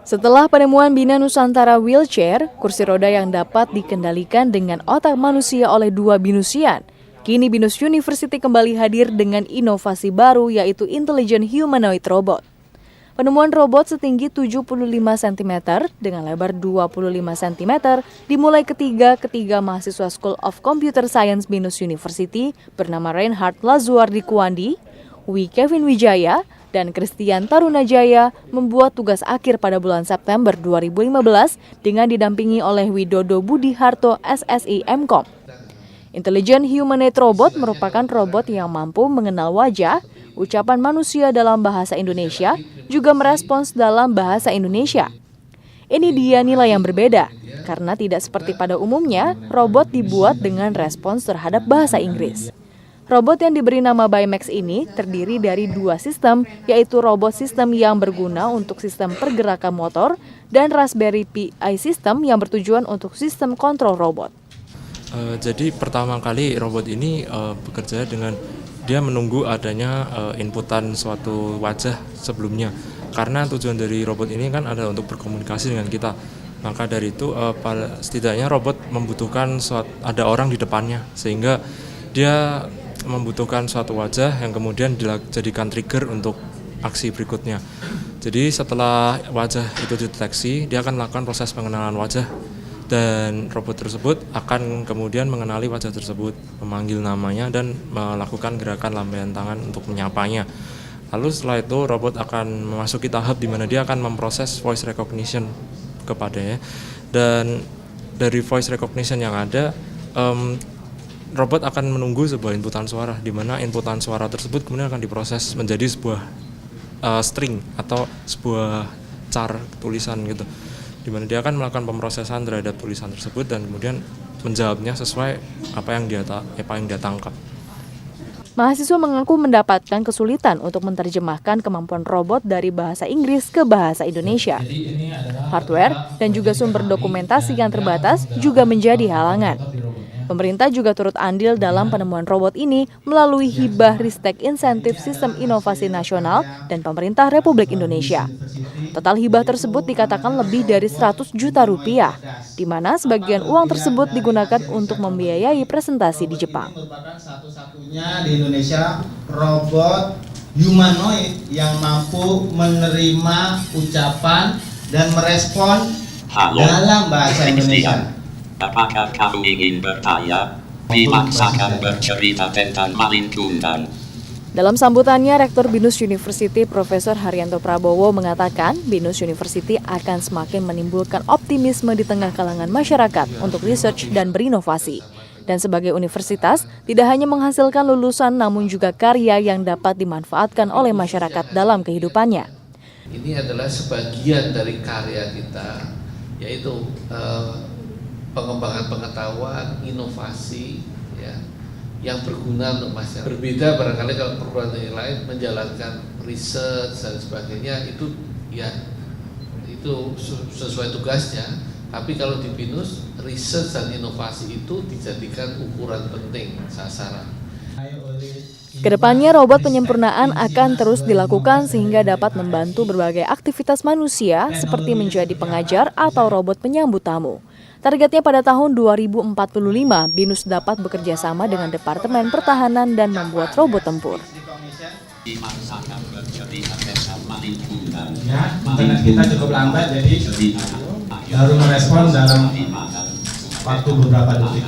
Setelah penemuan Bina Nusantara Wheelchair, kursi roda yang dapat dikendalikan dengan otak manusia oleh dua binusian, kini Binus University kembali hadir dengan inovasi baru yaitu Intelligent Humanoid Robot. Penemuan robot setinggi 75 cm dengan lebar 25 cm dimulai ketiga mahasiswa School of Computer Science Binus University bernama Reinhard Lazuardi Kuandi, Kevin Wijaya, dan Christian Tarunajaya membuat tugas akhir pada bulan September 2015 dengan didampingi oleh Widodo Budiharto SSI MKOM. Intelligent Humanoid Robot merupakan robot yang mampu mengenal wajah, ucapan manusia dalam bahasa Indonesia, juga merespons dalam bahasa Indonesia. Ini dia nilai yang berbeda, karena tidak seperti pada umumnya, robot dibuat dengan respons terhadap bahasa Inggris. Robot yang diberi nama Bimax ini terdiri dari dua sistem, yaitu robot sistem yang berguna untuk sistem pergerakan motor dan Raspberry Pi sistem yang bertujuan untuk sistem kontrol robot. Jadi pertama kali robot ini bekerja dengan dia menunggu adanya inputan suatu wajah sebelumnya. Karena tujuan dari robot ini kan ada untuk berkomunikasi dengan kita. Maka dari itu setidaknya robot membutuhkan ada orang di depannya, sehingga dia membutuhkan suatu wajah yang kemudian dijadikan trigger untuk aksi berikutnya. Jadi setelah wajah itu dideteksi, dia akan melakukan proses pengenalan wajah dan robot tersebut akan kemudian mengenali wajah tersebut, memanggil namanya dan melakukan gerakan lambaian tangan untuk menyapanya. Lalu setelah itu robot akan memasuki tahap di mana dia akan memproses voice recognition kepadanya, dan dari voice recognition yang ada robot akan menunggu sebuah inputan suara, di mana inputan suara tersebut kemudian akan diproses menjadi sebuah string atau sebuah car tulisan gitu, di mana dia akan melakukan pemrosesan terhadap tulisan tersebut dan kemudian menjawabnya sesuai apa yang dia tangkap. Mahasiswa mengaku mendapatkan kesulitan untuk menerjemahkan kemampuan robot dari bahasa Inggris ke bahasa Indonesia. Hardware dan juga sumber dokumentasi yang terbatas juga menjadi halangan. Pemerintah juga turut andil dalam penemuan robot ini melalui hibah Ristek Insentif Sistem Inovasi Nasional dan Pemerintah Republik Indonesia. Total hibah tersebut dikatakan lebih dari 100 juta rupiah, di mana sebagian uang tersebut digunakan untuk membiayai presentasi di Jepang. Merupakan satu-satunya di Indonesia robot humanoid yang mampu menerima ucapan dan merespon dalam bahasa Indonesia. Apakah kamu ingin bertanya? Dimaksakan bercerita tentang lingkungan. Dalam sambutannya, Rektor Binus University Profesor Haryanto Prabowo mengatakan Binus University akan semakin menimbulkan optimisme di tengah kalangan masyarakat untuk research dan berinovasi. Dan sebagai universitas, tidak hanya menghasilkan lulusan namun juga karya yang dapat dimanfaatkan oleh masyarakat dalam kehidupannya. Ini adalah sebagian dari karya kita, yaitu pengembangan pengetahuan, inovasi, ya, yang berguna untuk masyarakat. Berbeda barangkali kalau perguruan tinggi lain menjalankan riset dan sebagainya, itu sesuai tugasnya. Tapi kalau di Binus, riset dan inovasi itu dijadikan ukuran penting sasaran. Kedepannya robot penyempurnaan akan terus dilakukan sehingga dapat membantu berbagai aktivitas manusia seperti menjadi pengajar atau robot penyambut tamu. Targetnya pada tahun 2045, Binus dapat bekerja sama dengan Departemen Pertahanan dan membuat robot tempur. Ya, internet kita cukup lambat, jadi baru merespon dalam waktu beberapa detik.